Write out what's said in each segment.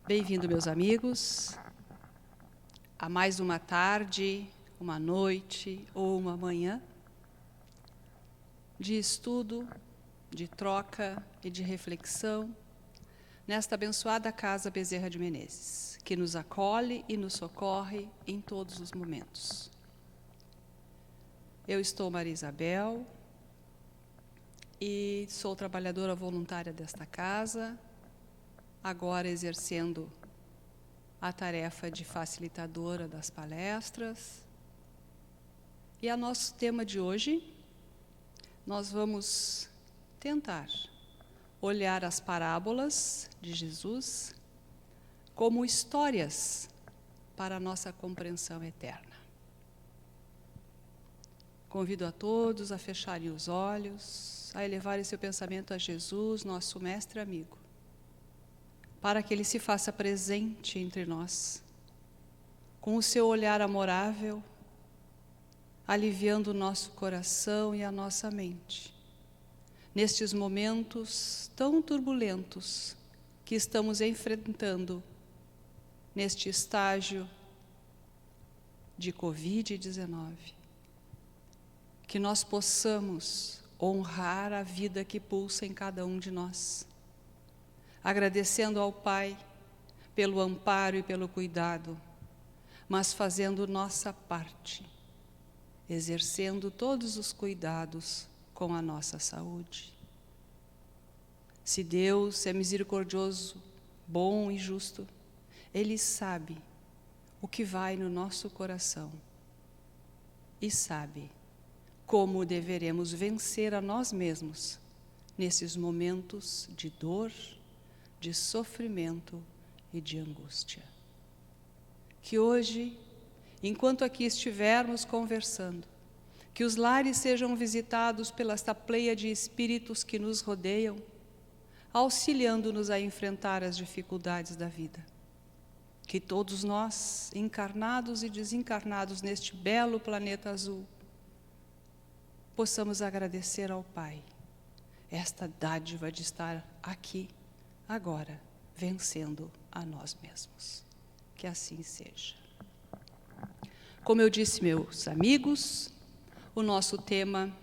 Bem-vindo, meus amigos, a mais uma tarde, uma noite ou uma manhã de estudo, de troca e de reflexão nesta abençoada Casa Bezerra de Menezes, que nos acolhe e nos socorre em todos os momentos. Eu estou Maria Isabel e sou trabalhadora voluntária desta casa, agora exercendo a tarefa de facilitadora das palestras. E a nosso tema de hoje, nós vamos tentar olhar as parábolas de Jesus como histórias para a nossa compreensão eterna. Convido a todos a fecharem os olhos, a elevarem seu pensamento a Jesus, nosso mestre amigo, para que Ele se faça presente entre nós, com o seu olhar amorável, aliviando o nosso coração e a nossa mente, nestes momentos tão turbulentos que estamos enfrentando neste estágio de Covid-19. Que nós possamos honrar a vida que pulsa em cada um de nós, agradecendo ao Pai pelo amparo e pelo cuidado, mas fazendo nossa parte, exercendo todos os cuidados com a nossa saúde. Se Deus é misericordioso, bom e justo, Ele sabe o que vai no nosso coração e sabe como deveremos vencer a nós mesmos nesses momentos de dor, de sofrimento e de angústia. Que hoje, enquanto aqui estivermos conversando, que os lares sejam visitados pela esta pleia de espíritos que nos rodeiam, auxiliando-nos a enfrentar as dificuldades da vida. Que todos nós, encarnados e desencarnados neste belo planeta azul, possamos agradecer ao Pai esta dádiva de estar aqui, agora, vencendo a nós mesmos. Que assim seja. Como eu disse, meus amigos, o nosso tema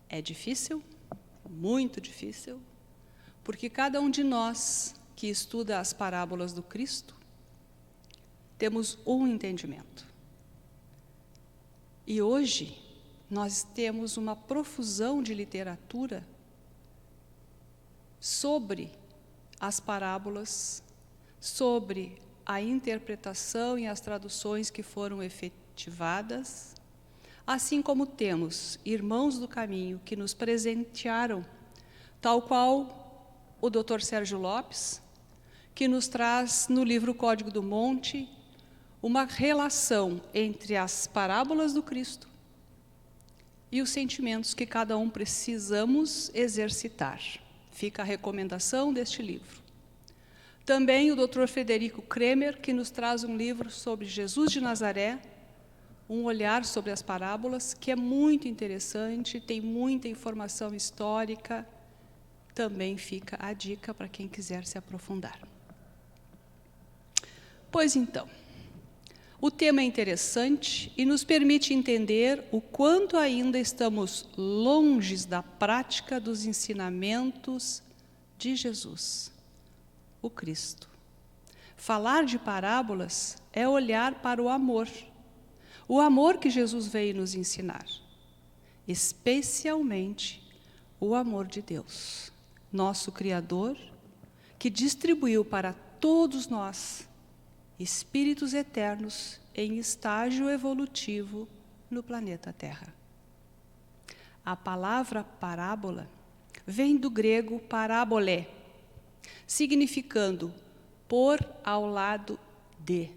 é difícil, muito difícil, porque cada um de nós que estuda as parábolas do Cristo, temos um entendimento. E hoje, nós temos uma profusão de literatura sobre as parábolas, sobre a interpretação e as traduções que foram efetivadas, assim como temos irmãos do caminho que nos presentearam, tal qual o Dr. Sérgio Lopes, que nos traz no livro Código do Monte uma relação entre as parábolas do Cristo e os sentimentos que cada um precisamos exercitar. Fica a recomendação deste livro. Também o Dr. Frederico Kremer, que nos traz um livro sobre Jesus de Nazaré, um olhar sobre as parábolas, que é muito interessante, tem muita informação histórica. Também fica a dica para quem quiser se aprofundar. Pois então, o tema é interessante e nos permite entender o quanto ainda estamos longe da prática dos ensinamentos de Jesus, o Cristo. Falar de parábolas é olhar para o amor que Jesus veio nos ensinar, especialmente o amor de Deus, nosso Criador, que distribuiu para todos nós espíritos eternos em estágio evolutivo no planeta Terra. A palavra parábola vem do grego parabolé, significando pôr ao lado de,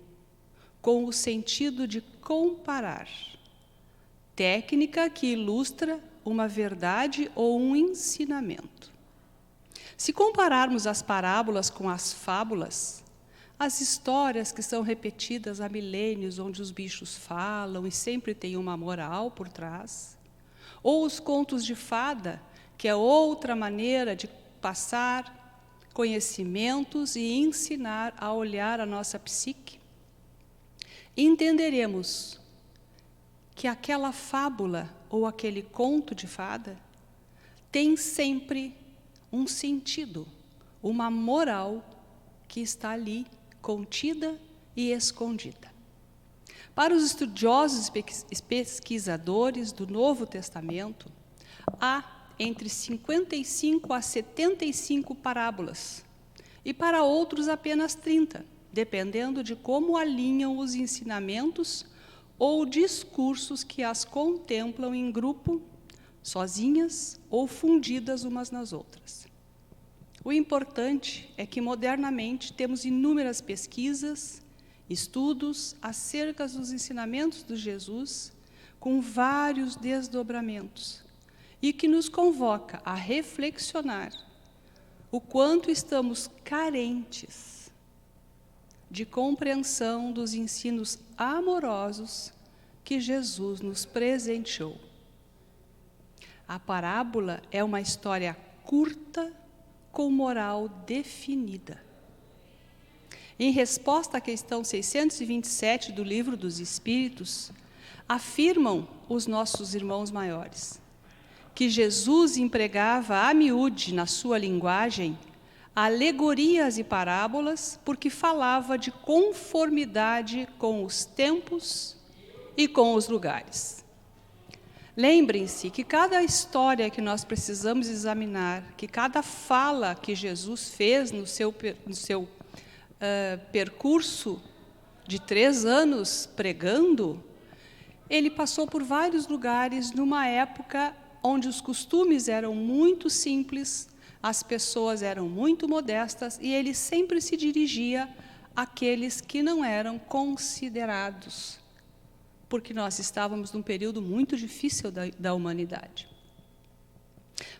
com o sentido de comparar, técnica que ilustra uma verdade ou um ensinamento. Se compararmos as parábolas com as fábulas, as histórias que são repetidas há milênios, onde os bichos falam e sempre tem uma moral por trás, ou os contos de fada, que é outra maneira de passar conhecimentos e ensinar a olhar a nossa psique, entenderemos que aquela fábula ou aquele conto de fada tem sempre um sentido, uma moral que está ali contida e escondida. Para os estudiosos e pesquisadores do Novo Testamento, há entre 55 a 75 parábolas, e para outros apenas 30, dependendo de como alinham os ensinamentos ou discursos que as contemplam em grupo, sozinhas ou fundidas umas nas outras. O importante é que, modernamente, temos inúmeras pesquisas, estudos acerca dos ensinamentos de Jesus, com vários desdobramentos, e que nos convoca a reflexionar o quanto estamos carentes de compreensão dos ensinos amorosos que Jesus nos presenteou. A parábola é uma história curta com moral definida. Em resposta à questão 627 do Livro dos Espíritos, afirmam os nossos irmãos maiores que Jesus empregava a miúde na sua linguagem alegorias e parábolas porque falava de conformidade com os tempos e com os lugares. Lembrem-se que cada história que nós precisamos examinar, que cada fala que Jesus fez no seu percurso de 3 anos pregando, ele passou por vários lugares numa época onde os costumes eram muito simples, as pessoas eram muito modestas e ele sempre se dirigia àqueles que não eram considerados, porque nós estávamos num período muito difícil da humanidade.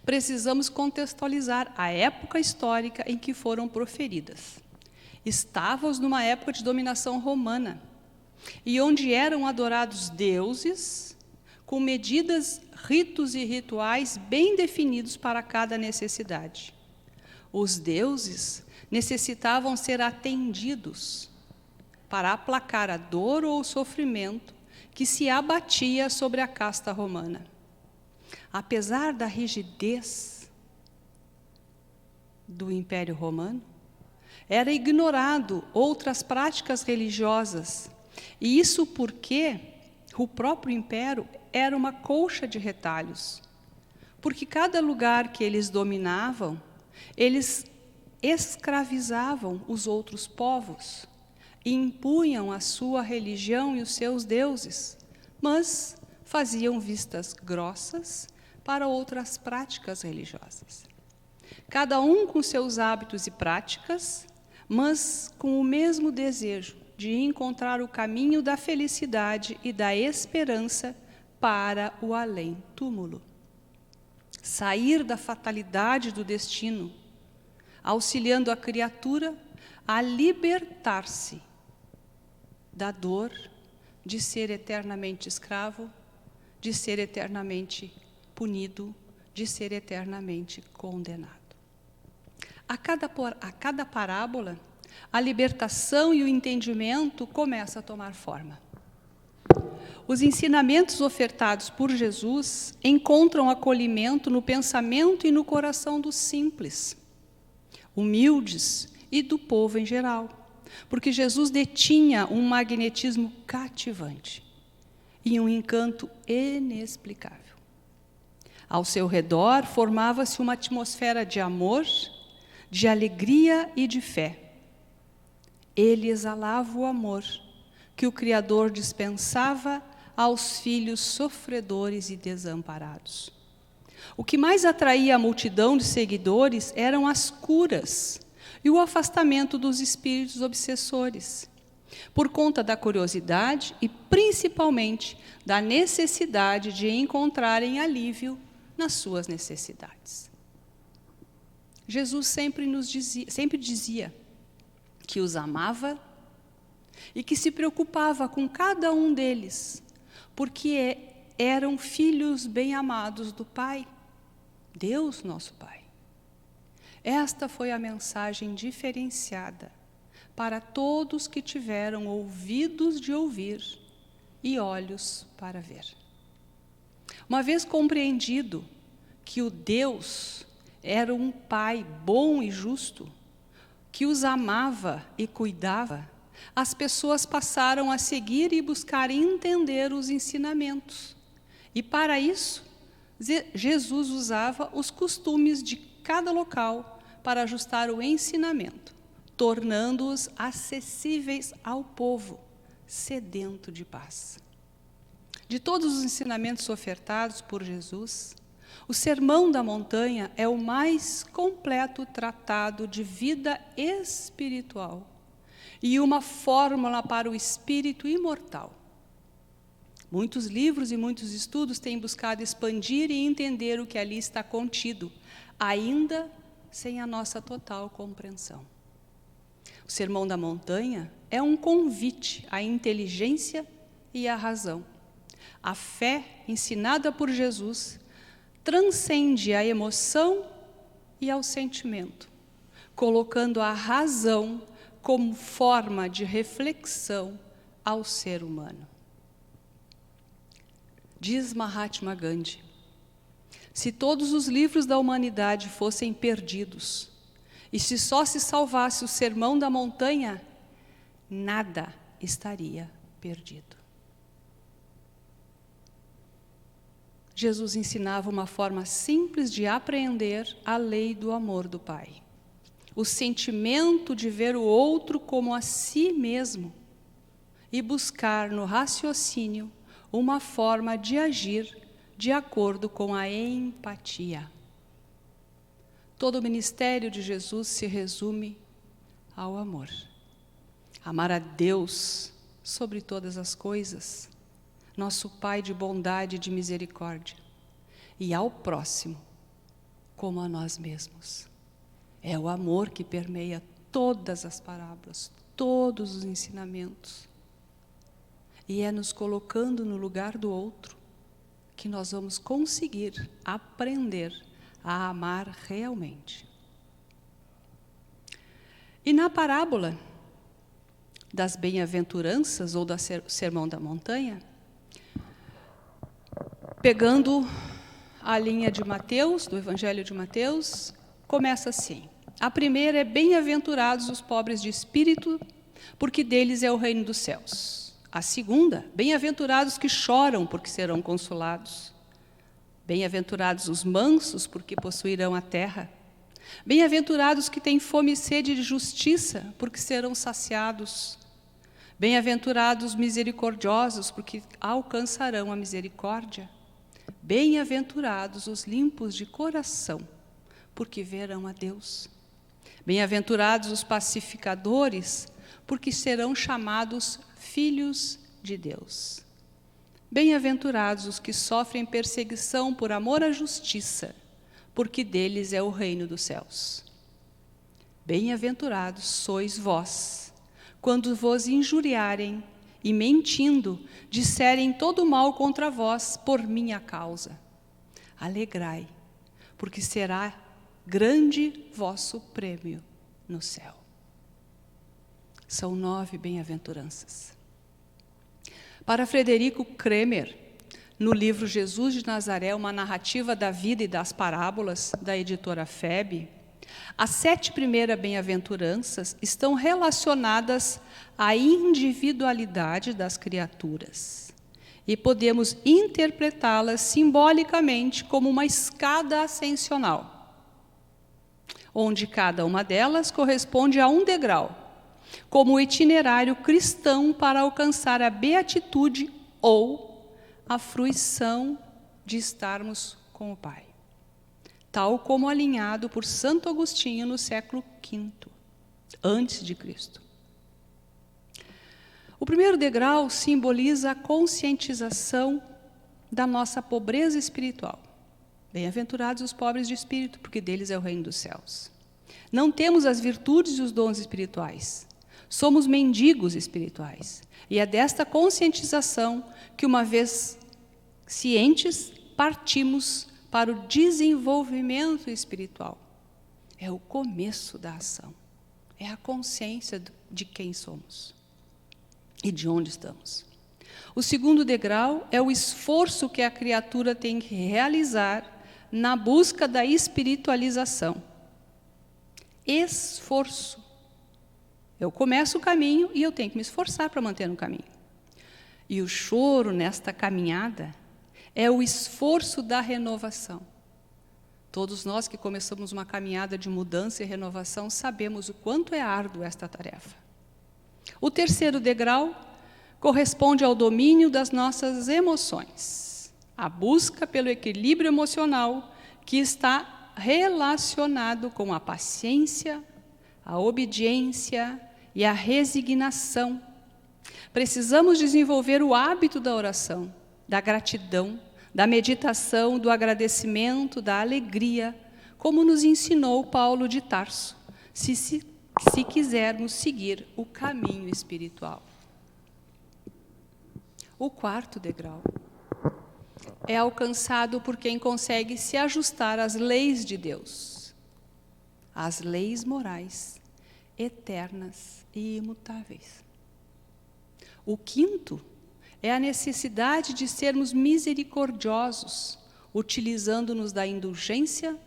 Precisamos contextualizar a época histórica em que foram proferidas. Estávamos numa época de dominação romana, e onde eram adorados deuses, com medidas, ritos e rituais bem definidos para cada necessidade. Os deuses necessitavam ser atendidos para aplacar a dor ou o sofrimento que se abatia sobre a casta romana. Apesar da rigidez do Império Romano, era ignorado outras práticas religiosas, e isso porque o próprio império era uma colcha de retalhos, porque cada lugar que eles dominavam, eles escravizavam os outros povos, e impunham a sua religião e os seus deuses, mas faziam vistas grossas para outras práticas religiosas. Cada um com seus hábitos e práticas, mas com o mesmo desejo de encontrar o caminho da felicidade e da esperança para o além-túmulo. Sair da fatalidade do destino, auxiliando a criatura a libertar-se da dor de ser eternamente escravo, de ser eternamente punido, de ser eternamente condenado. A cada parábola, a libertação e o entendimento começam a tomar forma. Os ensinamentos ofertados por Jesus encontram acolhimento no pensamento e no coração dos simples, humildes e do povo em geral, porque Jesus detinha um magnetismo cativante e um encanto inexplicável. Ao seu redor formava-se uma atmosfera de amor, de alegria e de fé. Ele exalava o amor que o Criador dispensava aos filhos sofredores e desamparados. O que mais atraía a multidão de seguidores eram as curas e o afastamento dos espíritos obsessores, por conta da curiosidade e, principalmente, da necessidade de encontrarem alívio nas suas necessidades. Jesus sempre dizia que os amava e que se preocupava com cada um deles, porque eram filhos bem-amados do Pai, Deus, nosso Pai. Esta foi a mensagem diferenciada para todos que tiveram ouvidos de ouvir e olhos para ver. Uma vez compreendido que o Deus era um Pai bom e justo, que os amava e cuidava, as pessoas passaram a seguir e buscar entender os ensinamentos. E para isso, Jesus usava os costumes de cada local para ajustar o ensinamento, tornando-os acessíveis ao povo sedento de paz. De todos os ensinamentos ofertados por Jesus, o Sermão da Montanha é o mais completo tratado de vida espiritual e uma fórmula para o espírito imortal. Muitos livros e muitos estudos têm buscado expandir e entender o que ali está contido, ainda sem a nossa total compreensão. O Sermão da Montanha é um convite à inteligência e à razão. A fé ensinada por Jesus transcende a emoção e ao sentimento, colocando a razão como forma de reflexão ao ser humano. Diz Mahatma Gandhi: se todos os livros da humanidade fossem perdidos, e se só se salvasse o Sermão da Montanha, nada estaria perdido. Jesus ensinava uma forma simples de apreender a lei do amor do Pai. O sentimento de ver o outro como a si mesmo e buscar no raciocínio uma forma de agir de acordo com a empatia. Todo o ministério de Jesus se resume ao amor. Amar a Deus sobre todas as coisas, nosso Pai de bondade e de misericórdia, e ao próximo como a nós mesmos. É o amor que permeia todas as parábolas, todos os ensinamentos. E é nos colocando no lugar do outro que nós vamos conseguir aprender a amar realmente. E na parábola das bem-aventuranças ou do Sermão da Montanha, pegando a linha de Mateus, do Evangelho de Mateus, começa assim. A primeira é: bem-aventurados os pobres de espírito, porque deles é o reino dos céus. A segunda: bem-aventurados que choram, porque serão consolados. Bem-aventurados os mansos, porque possuirão a terra. Bem-aventurados que têm fome e sede de justiça, porque serão saciados. Bem-aventurados os misericordiosos, porque alcançarão a misericórdia. Bem-aventurados os limpos de coração, porque verão a Deus. Bem-aventurados os pacificadores, porque serão chamados filhos de Deus. Bem-aventurados os que sofrem perseguição por amor à justiça, porque deles é o reino dos céus. Bem-aventurados sois vós, quando vos injuriarem e, mentindo, disserem todo mal contra vós por minha causa. Alegrai, porque será grande vosso prêmio no céu. São 9 bem-aventuranças. Para Frederico Kremer, no livro Jesus de Nazaré, uma narrativa da vida e das parábolas, da editora FEB, as 7 primeiras bem-aventuranças estão relacionadas à individualidade das criaturas e podemos interpretá-las simbolicamente como uma escada ascensional, onde cada uma delas corresponde a um degrau, como o itinerário cristão para alcançar a beatitude ou a fruição de estarmos com o Pai, tal como alinhado por Santo Agostinho no século V, antes de Cristo. O primeiro degrau simboliza a conscientização da nossa pobreza espiritual. Bem-aventurados os pobres de espírito, porque deles é o reino dos céus. Não temos as virtudes e os dons espirituais. Somos mendigos espirituais. E é desta conscientização que, uma vez cientes, partimos para o desenvolvimento espiritual. é o começo da ação. É a consciência de quem somos e de onde estamos. O segundo degrau é o esforço que a criatura tem que realizar na busca da espiritualização. Esforço. Eu começo o caminho e eu tenho que me esforçar para manter no caminho. E o choro nesta caminhada é o esforço da renovação. Todos nós que começamos uma caminhada de mudança e renovação sabemos o quanto é árdua esta tarefa. O terceiro degrau corresponde ao domínio das nossas emoções, a busca pelo equilíbrio emocional que está relacionado com a paciência, a obediência e a resignação. Precisamos desenvolver o hábito da oração, da gratidão, da meditação, do agradecimento, da alegria, como nos ensinou Paulo de Tarso, se quisermos seguir o caminho espiritual. O quarto degrau é alcançado por quem consegue se ajustar às leis de Deus, às leis morais, eternas e imutáveis. O quinto é a necessidade de sermos misericordiosos, utilizando-nos da indulgência,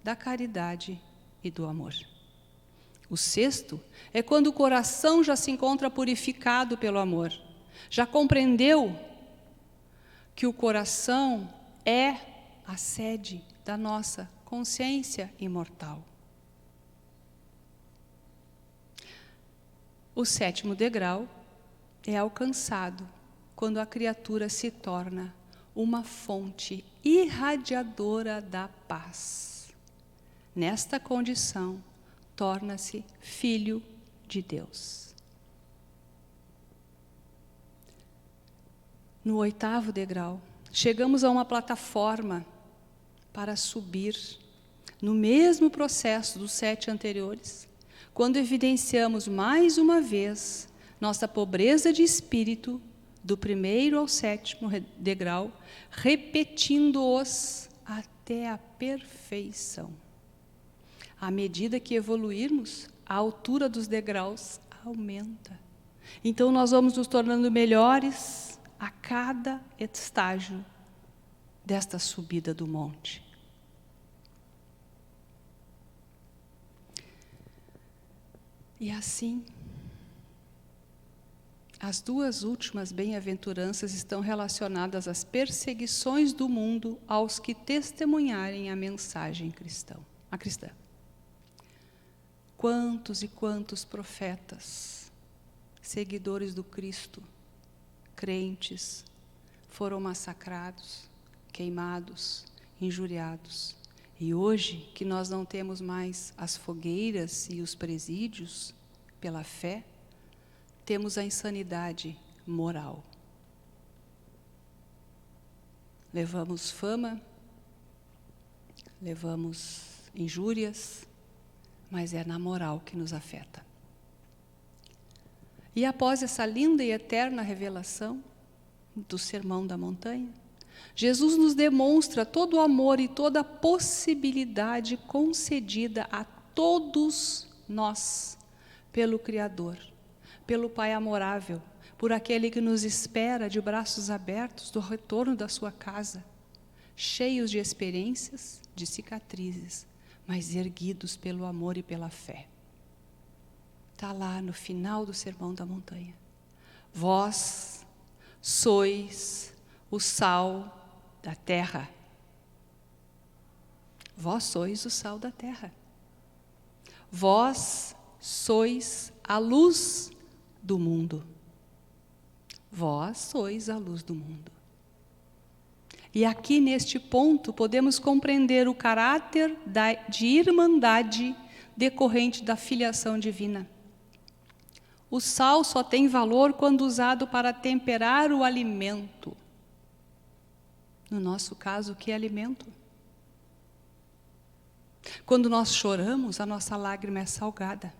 da caridade e do amor. O sexto é quando o coração já se encontra purificado pelo amor, já compreendeu que o coração é a sede da nossa consciência imortal. O sétimo degrau é alcançado quando a criatura se torna uma fonte irradiadora da paz. Nesta condição, torna-se filho de Deus. No oitavo degrau, chegamos a uma plataforma para subir, no mesmo processo dos 7 anteriores, quando evidenciamos mais uma vez nossa pobreza de espírito, do primeiro ao 7º degrau, repetindo-os até a perfeição. À medida que evoluirmos, a altura dos degraus aumenta. Então, nós vamos nos tornando melhores a cada estágio desta subida do monte. E assim, as 2 últimas bem-aventuranças estão relacionadas às perseguições do mundo aos que testemunharem a mensagem cristã. Quantos e quantos profetas, seguidores do Cristo, crentes, foram massacrados, queimados, injuriados. E hoje, que nós não temos mais as fogueiras e os presídios pela fé, temos a insanidade moral. Levamos fama, levamos injúrias, mas é na moral que nos afeta. E após essa linda e eterna revelação do Sermão da Montanha, Jesus nos demonstra todo o amor e toda a possibilidade concedida a todos nós pelo Criador, pelo Pai amorável, por aquele que nos espera de braços abertos do retorno da sua casa, cheios de experiências, de cicatrizes, mas erguidos pelo amor e pela fé. Está lá no final do Sermão da Montanha. Vós sois o sal da terra. Vós sois o sal da terra. Vós sois a luz do mundo. Vós sois a luz do mundo. E aqui neste ponto podemos compreender o caráter de irmandade decorrente da filiação divina. O sal só tem valor quando usado para temperar o alimento. No nosso caso, que alimento? Quando nós choramos, a nossa lágrima é salgada.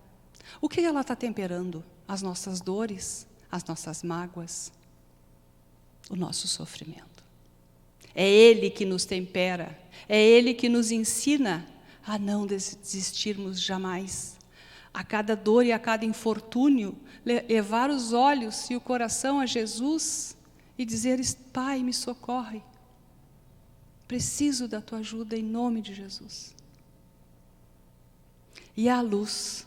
O que ela está temperando? As nossas dores, as nossas mágoas, o nosso sofrimento. É Ele que nos tempera, é Ele que nos ensina a não desistirmos jamais. A cada dor e a cada infortúnio, levar os olhos e o coração a Jesus e dizer: Pai, me socorre. Preciso da tua ajuda em nome de Jesus. E a luz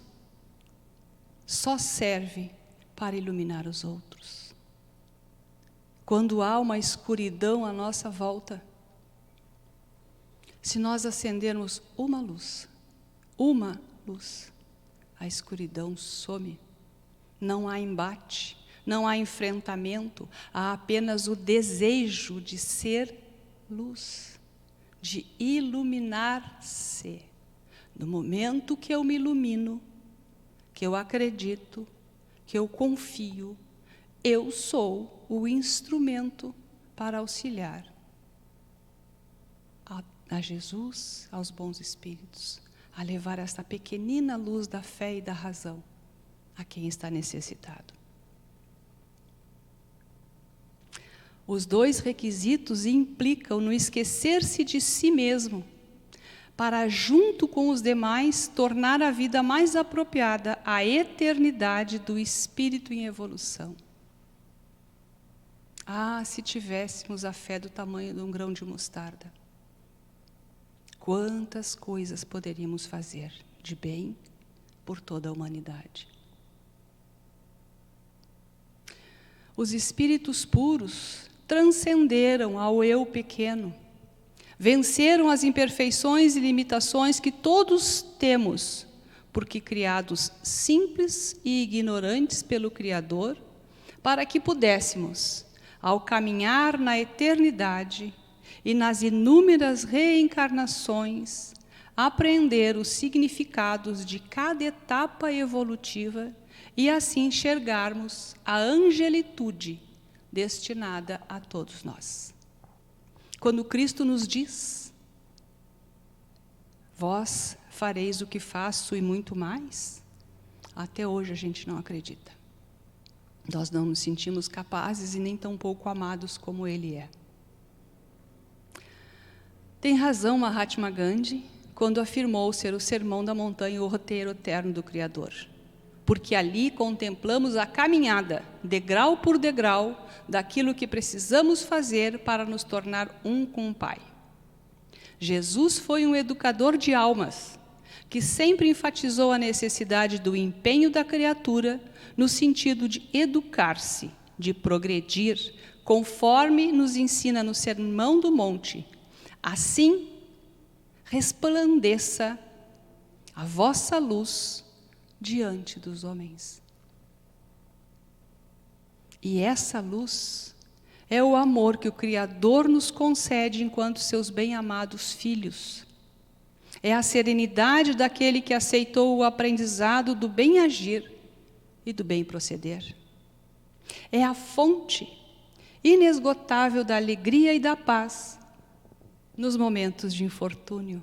só serve para iluminar os outros. Quando há uma escuridão à nossa volta, se nós acendermos uma luz, a escuridão some. Não há embate, não há enfrentamento, há apenas o desejo de ser luz, de iluminar-se. No momento que eu me ilumino, que eu acredito, que eu confio, eu sou o instrumento para auxiliar a Jesus, aos bons espíritos, a levar esta pequenina luz da fé e da razão a quem está necessitado. Os dois requisitos implicam no esquecer-se de si mesmo, para, junto com os demais, tornar a vida mais apropriada à eternidade do espírito em evolução. Ah, se tivéssemos a fé do tamanho de um grão de mostarda, quantas coisas poderíamos fazer de bem por toda a humanidade. Os espíritos puros transcenderam ao eu pequeno, venceram as imperfeições e limitações que todos temos, porque criados simples e ignorantes pelo Criador, para que pudéssemos, ao caminhar na eternidade e nas inúmeras reencarnações, aprender os significados de cada etapa evolutiva e assim enxergarmos a angelitude destinada a todos nós. Quando Cristo nos diz: vós fareis o que faço e muito mais, até hoje a gente não acredita. Nós não nos sentimos capazes e nem tão pouco amados como Ele é. Tem razão Mahatma Gandhi quando afirmou ser o sermão da montanha o roteiro eterno do Criador. Porque ali contemplamos a caminhada, degrau por degrau, daquilo que precisamos fazer para nos tornar um com o Pai. Jesus foi um educador de almas, que sempre enfatizou a necessidade do empenho da criatura no sentido de educar-se, de progredir, conforme nos ensina no Sermão do Monte. Assim, resplandeça a vossa luz diante dos homens. E essa luz é o amor que o Criador nos concede enquanto seus bem-amados filhos. É a serenidade daquele que aceitou o aprendizado do bem agir e do bem proceder. É a fonte inesgotável da alegria e da paz nos momentos de infortúnio.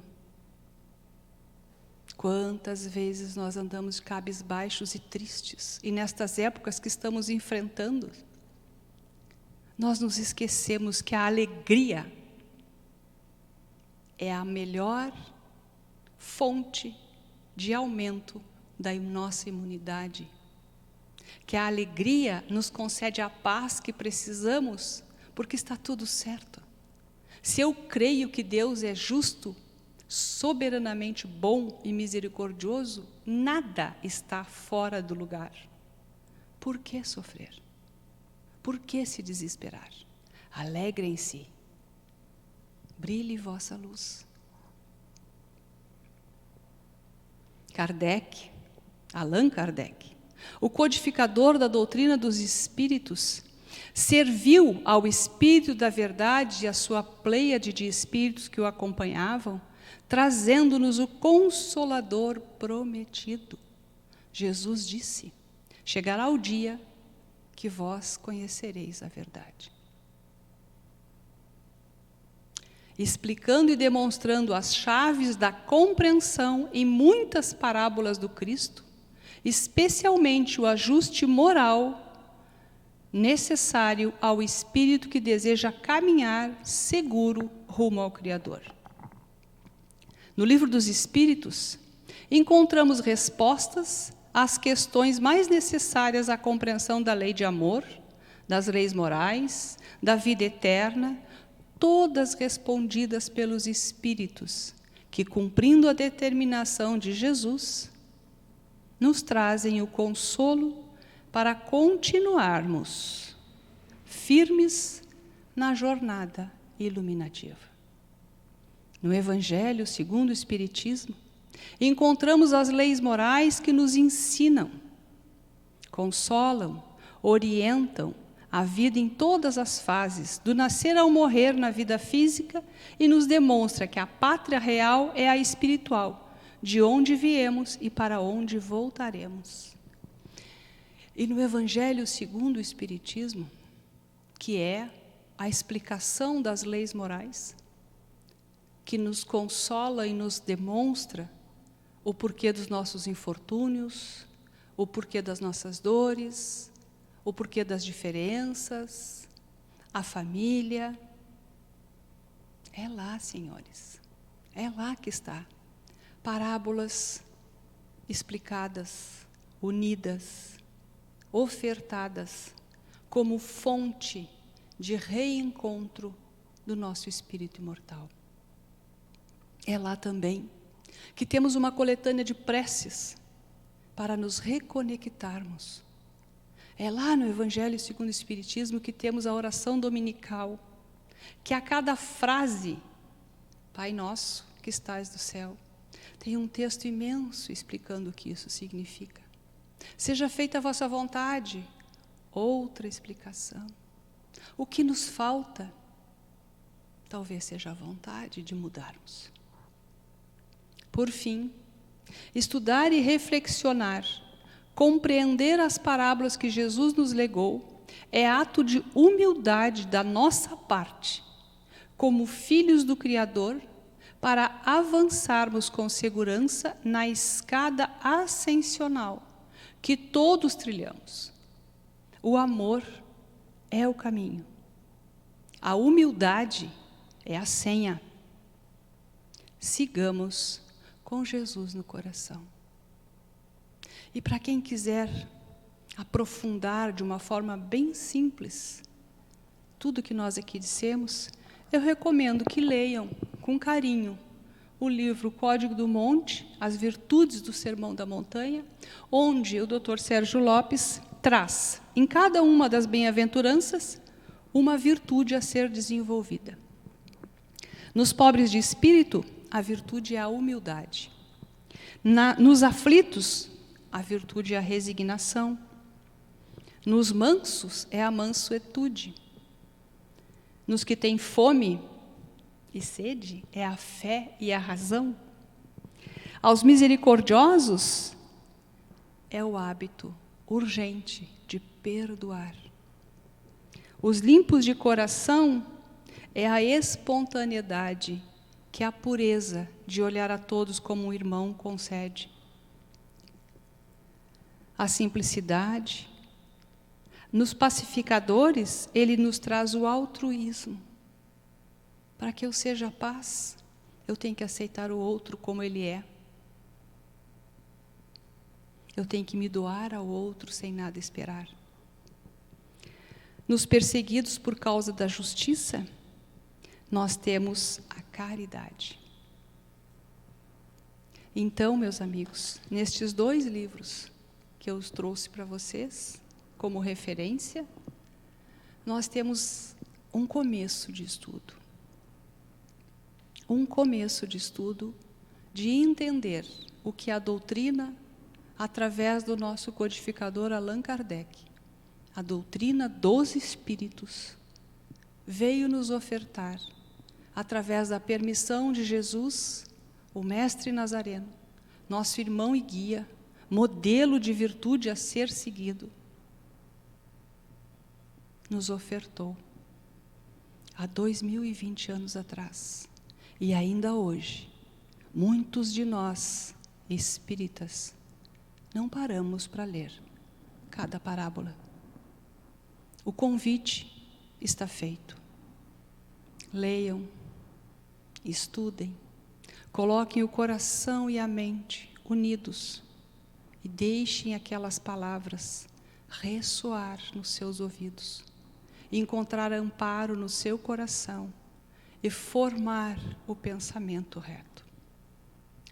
Quantas vezes nós andamos cabisbaixos e tristes, e nestas épocas que estamos enfrentando, nós nos esquecemos que a alegria é a melhor fonte de aumento da nossa imunidade, que a alegria nos concede a paz que precisamos, porque está tudo certo. Se eu creio que Deus é justo, soberanamente bom e misericordioso, nada está fora do lugar. Por que sofrer? Por que se desesperar? Alegrem-se, brilhe vossa luz. Kardec, Allan Kardec, o codificador da doutrina dos espíritos, serviu ao Espírito da Verdade e à sua pleiade de espíritos que o acompanhavam, trazendo-nos o Consolador prometido. Jesus disse: chegará o dia que vós conhecereis a verdade. Explicando e demonstrando as chaves da compreensão em muitas parábolas do Cristo, especialmente o ajuste moral necessário ao espírito que deseja caminhar seguro rumo ao Criador. No Livro dos Espíritos, encontramos respostas às questões mais necessárias à compreensão da lei de amor, das leis morais, da vida eterna, todas respondidas pelos Espíritos, que, cumprindo a determinação de Jesus, nos trazem o consolo para continuarmos firmes na jornada iluminativa. No Evangelho segundo o Espiritismo, encontramos as leis morais que nos ensinam, consolam, orientam a vida em todas as fases, do nascer ao morrer na vida física, e nos demonstra que a pátria real é a espiritual, de onde viemos e para onde voltaremos. E no Evangelho segundo o Espiritismo, que é a explicação das leis morais, que nos consola e nos demonstra o porquê dos nossos infortúnios, o porquê das nossas dores, o porquê das diferenças, a família. É lá, senhores, é lá que está. Parábolas explicadas, unidas, ofertadas como fonte de reencontro do nosso espírito imortal. É lá também que temos uma coletânea de preces para nos reconectarmos. É lá no Evangelho segundo o Espiritismo que temos a oração dominical, que a cada frase, Pai Nosso que estais no céu, tem um texto imenso explicando o que isso significa. Seja feita a vossa vontade, outra explicação. O que nos falta, talvez seja a vontade de mudarmos. Por fim, estudar e reflexionar, compreender as parábolas que Jesus nos legou, é ato de humildade da nossa parte, como filhos do Criador, para avançarmos com segurança na escada ascensional que todos trilhamos. O amor é o caminho. A humildade é a senha. Sigamos com Jesus no coração. E para quem quiser aprofundar de uma forma bem simples tudo que nós aqui dissemos, eu recomendo que leiam com carinho o livro Código do Monte, As Virtudes do Sermão da Montanha, onde o Dr. Sérgio Lopes traz, em cada uma das bem-aventuranças, uma virtude a ser desenvolvida. Nos pobres de espírito, a virtude é a humildade. Nos aflitos, a virtude é a resignação. Nos mansos, é a mansuetude. Nos que têm fome e sede, é a fé e a razão. Aos misericordiosos, é o hábito urgente de perdoar. Os limpos de coração, é a espontaneidade que a pureza de olhar a todos como um irmão concede. A simplicidade. Nos pacificadores, ele nos traz o altruísmo. Para que eu seja paz, eu tenho que aceitar o outro como ele é. Eu tenho que me doar ao outro sem nada esperar. Nos perseguidos por causa da justiça, nós temos a caridade. Então, meus amigos, nestes 2 livros que eu os trouxe para vocês, como referência, nós temos um começo de estudo. Um começo de estudo de entender o que a doutrina, através do nosso codificador Allan Kardec, a doutrina dos Espíritos, veio nos ofertar, através da permissão de Jesus, o Mestre Nazareno, nosso irmão e guia, modelo de virtude a ser seguido, nos ofertou há 2020 anos atrás. E ainda hoje, muitos de nós, espíritas, não paramos para ler cada parábola. O convite está feito. Leiam, estudem, Coloquem o coração e a mente unidos e deixem aquelas palavras ressoar nos seus ouvidos, e encontrar amparo no seu coração e formar o pensamento reto.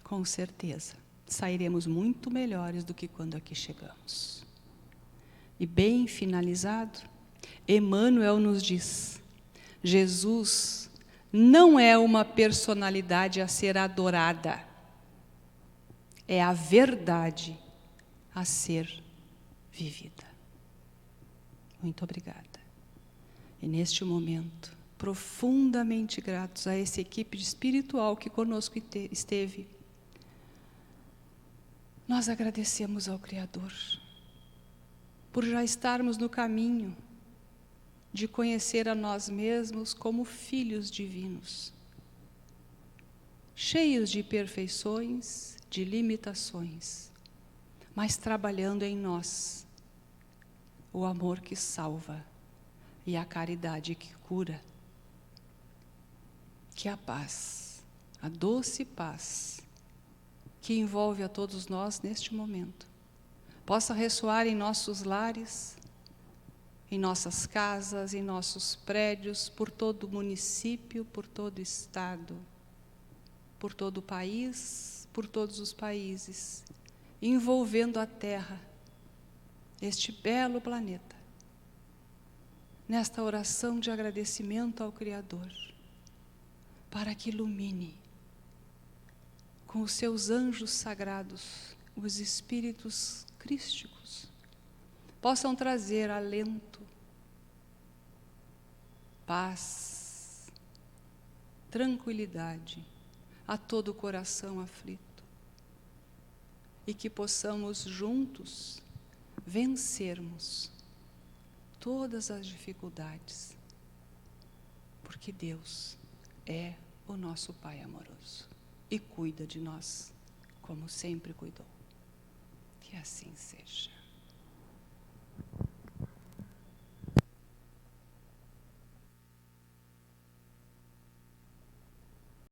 Com certeza, sairemos muito melhores do que quando aqui chegamos. E bem finalizado, Emmanuel nos diz: Jesus não é uma personalidade a ser adorada, é a verdade a ser vivida. Muito obrigada. E neste momento, profundamente gratos a essa equipe espiritual que conosco esteve, nós agradecemos ao Criador por já estarmos no caminho de conhecer a nós mesmos como filhos divinos, cheios de imperfeições, de limitações, mas trabalhando em nós o amor que salva e a caridade que cura, que a paz, a doce paz que envolve a todos nós neste momento, possa ressoar em nossos lares, em nossas casas, em nossos prédios, por todo o município, por todo o estado, por todo o país, por todos os países, envolvendo a Terra, este belo planeta, nesta oração de agradecimento ao Criador, para que ilumine com os seus anjos sagrados, os espíritos crísticos, possam trazer alento, paz, tranquilidade a todo o coração aflito, e que possamos juntos vencermos todas as dificuldades, porque Deus é o nosso Pai amoroso e cuida de nós como sempre cuidou. Que assim seja.